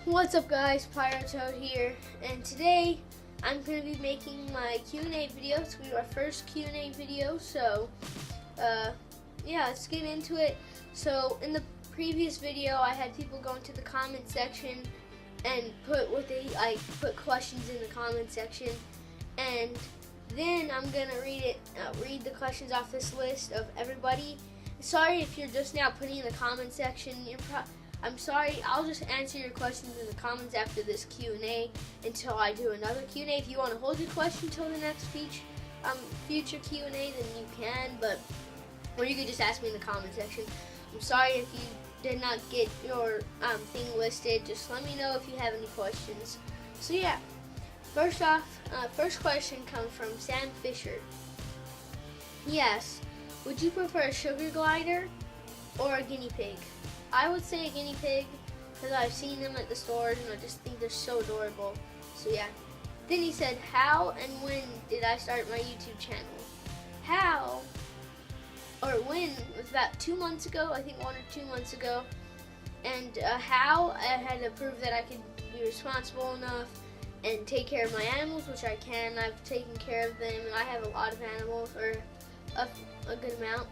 What's up guys, Pyrotoad here, and today I'm going to be making my Q&A video. It's going to be our first Q&A video, so yeah, let's get into it. So in the previous video I had people go into the comment section and put put questions in the comment section, and then I'm going to read the questions off this list of everybody. Sorry if you're just now putting in the comment section. I'm sorry, I'll just answer your questions in the comments after this Q&A until I do another Q&A. If you want to hold your question until the next future Q&A, then you can, or you could just ask me in the comment section. I'm sorry if you did not get your thing listed. Just let me know if you have any questions. So yeah, first question comes from Sam Fisher. He asks, would you prefer a sugar glider or a guinea pig? I would say a guinea pig because I've seen them at the stores and I just think they're so adorable. So yeah. Then he said, how and when did I start my YouTube channel? How or when was about 2 months ago, I think 1 or 2 months ago. And how, I had to prove that I could be responsible enough and take care of my animals, which I can. I've taken care of them, and I have a lot of animals, or a good amount.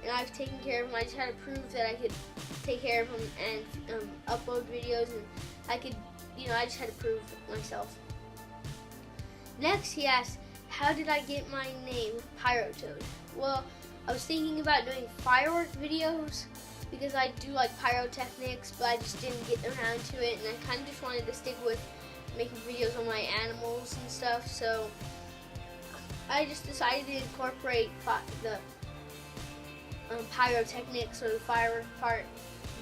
And I've taken care of them. I just had to prove that I could take care of them and upload videos, and I could, I just had to prove myself. Next, he asked, how did I get my name, Pyrotoad? Well, I was thinking about doing firework videos because I do like pyrotechnics, but I just didn't get around to it, and I kind of just wanted to stick with making videos on my animals and stuff, so I just decided to incorporate the pyrotechnics or the firework part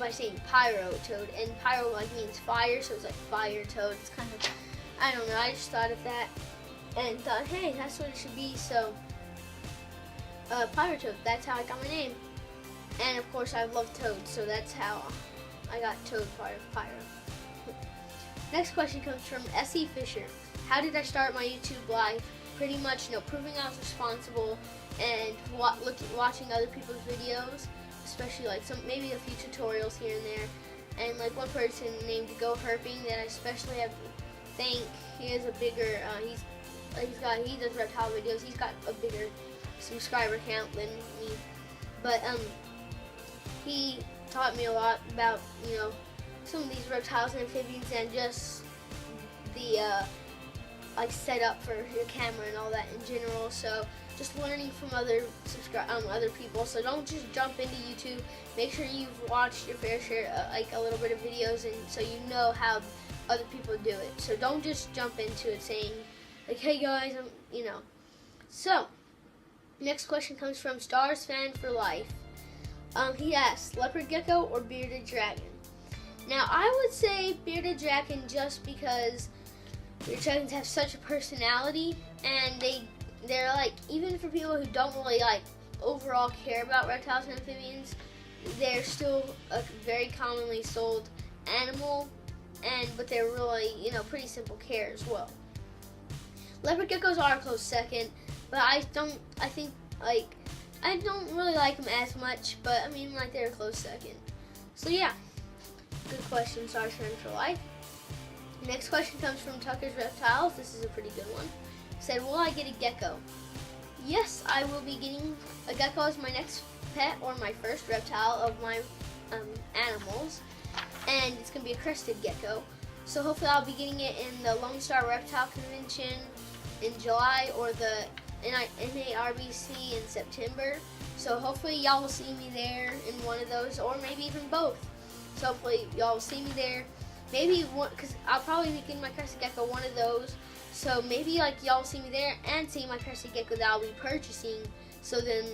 by saying Pyrotoad, and pyro means fire, so it's like fire toad. It's kind of, I don't know, I just thought of that and thought, hey, that's what it should be. So Pyrotoad, that's how I got my name. And of course I love toads, so that's how I got Toad part of Pyro. Next question comes from S.E. Fisher. How did I start my YouTube life? Pretty much, proving I was responsible and watching other people's videos, especially like maybe a few tutorials here and there, and like one person named Go Herping that I especially have to thank. He is a bigger, he does reptile videos. He's got a bigger subscriber count than me, but he taught me a lot about some of these reptiles and amphibians and just the setup for your camera and all that in general. So just learning from other people. So don't just jump into YouTube. Make sure you've watched your fair share, a little bit of videos, and so you know how other people do it. So don't just jump into it saying like, hey guys, So next question comes from Stars Fan for Life. He asks, leopard gecko or bearded dragon? Now I would say bearded dragon just because bearded dragons have such a personality, and they're like, even for people who don't really overall care about reptiles and amphibians, they're still a very commonly sold animal, but they're really, pretty simple care as well. Leopard geckos are a close second, but I don't really like them as much, but they're a close second. So yeah, good question, Stars Fan for Life. Next question comes from Tucker's Reptiles. This is a pretty good one. He said, will I get a gecko? Yes, I will be getting a gecko as my next pet, or my first reptile of my animals, and it's going to be a crested gecko. So hopefully I'll be getting it in the Lone Star Reptile Convention in July, or the NARBC in September. So hopefully y'all will see me there in one of those, or maybe even both. So hopefully y'all will see me there. Maybe one, because I'll probably be getting my crested gecko one of those. So maybe y'all see me there and see my crested gecko that I'll be purchasing. So then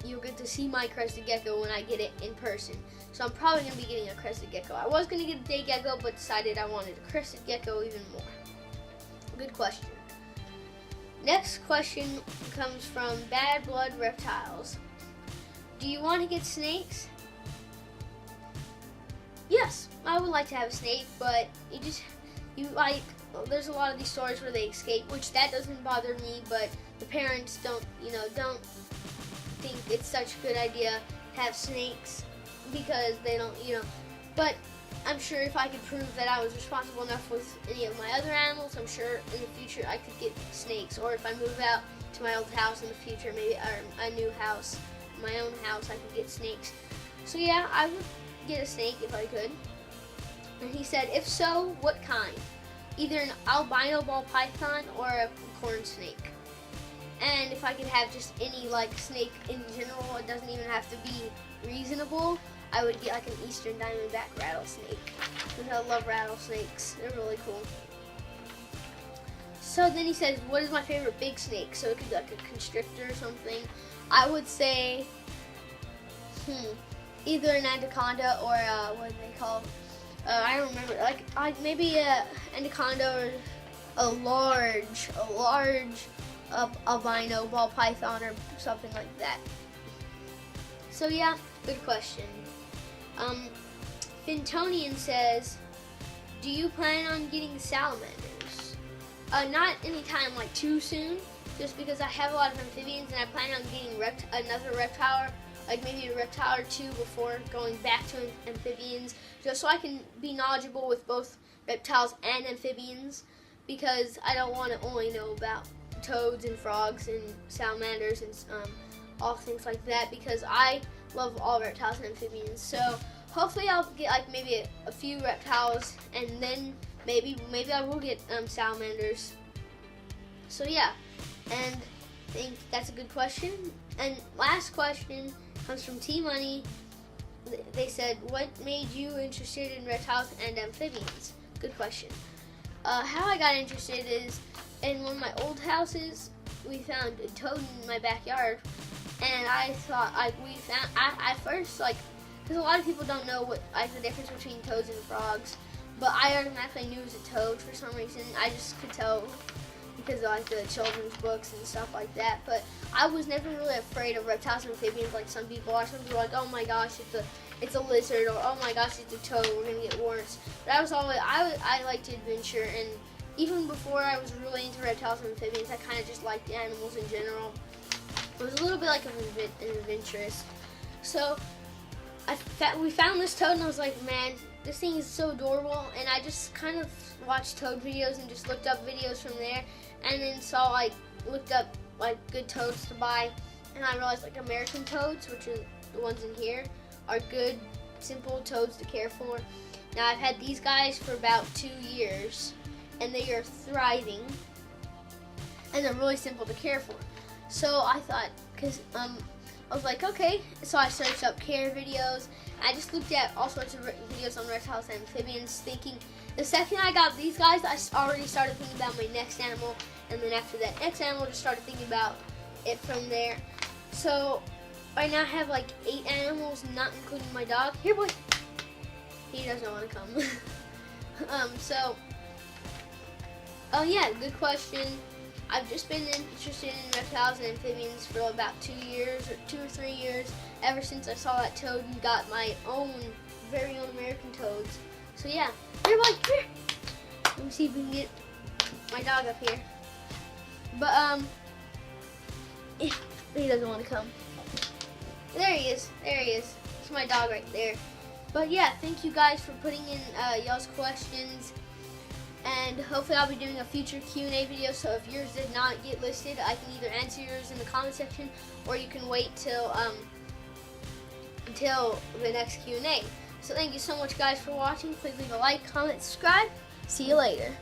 you'll get to see my crested gecko when I get it in person. So I'm probably going to be getting a crested gecko. I was going to get a day gecko, but decided I wanted a crested gecko even more. Good question. Next question comes from Bad Blood Reptiles. Do you want to get snakes? Yes, I would like to have a snake, but there's a lot of these stories where they escape, which that doesn't bother me, but the parents don't think it's such a good idea to have snakes because they don't, but I'm sure if I could prove that I was responsible enough with any of my other animals, I'm sure in the future I could get snakes. Or if I move out to my old house in the future, maybe or a new house, my own house, I could get snakes. So yeah, I would get a snake if I could. And he said, if so, what kind? Either an albino ball python or a corn snake. And if I could have just any like snake in general, it doesn't even have to be reasonable, I would get like an eastern diamondback rattlesnake. Because I love rattlesnakes. They're really cool. So then he says, what is my favorite big snake? So it could be like a constrictor or something. I would say, either an anaconda or what do they call? I don't remember. Like maybe a anaconda or a large albino ball python or something like that. So yeah, good question. Fintonian says, do you plan on getting salamanders? Not anytime like too soon, just because I have a lot of amphibians and I plan on getting another reptile, like maybe a reptile or two before going back to amphibians, just so I can be knowledgeable with both reptiles and amphibians, because I don't want to only know about toads and frogs and salamanders and all things like that, because I love all reptiles and amphibians. So hopefully I'll get like maybe a few reptiles, and then maybe I will get salamanders. So yeah, and I think that's a good question. And last question comes from T-Money. They said, what made you interested in reptiles and amphibians? Good question. How I got interested is, in one of my old houses, we found a toad in my backyard, and I thought I first because a lot of people don't know what the difference between toads and frogs, but I automatically knew it was a toad for some reason. I just could tell because of the children's books and stuff like that. But I was never really afraid of reptiles and amphibians like some people are. Some people are like, oh my gosh, it's a lizard, or oh my gosh, it's a toad, we're gonna get warrants. But I liked adventure, and even before I was really into reptiles and amphibians, I kind of just liked the animals in general. It was a little bit like an adventurous. So we found this toad, and I was like, man, this thing is so adorable. And I just kind of watched toad videos and just looked up videos from there, and then looked up good toads to buy, and I realized American toads, which are the ones in here, are good, simple toads to care for. Now I've had these guys for about 2 years, and they are thriving, and they're really simple to care for. So I thought, I was like, okay, so I searched up care videos. I just looked at all sorts of videos on reptiles and amphibians, thinking the second I got these guys, I already started thinking about my next animal, and then after that next animal, just started thinking about it from there. So right now I have 8 animals, not including my dog. Here, boy. He doesn't want to come. Oh yeah, good question. I've just been interested in reptiles and amphibians for about 2 years, or 2 or 3 years, ever since I saw that toad and got my very own American toads. So yeah, here, boy, here. Let me see if we can get my dog up here. But he doesn't want to come. There he is. There he is. It's my dog right there. But yeah, thank you guys for putting in y'all's questions. And hopefully I'll be doing a future Q&A video, so if yours did not get listed, I can either answer yours in the comment section, or you can wait till the next Q&A. So thank you so much guys for watching. Please leave a like, comment, subscribe. See you later.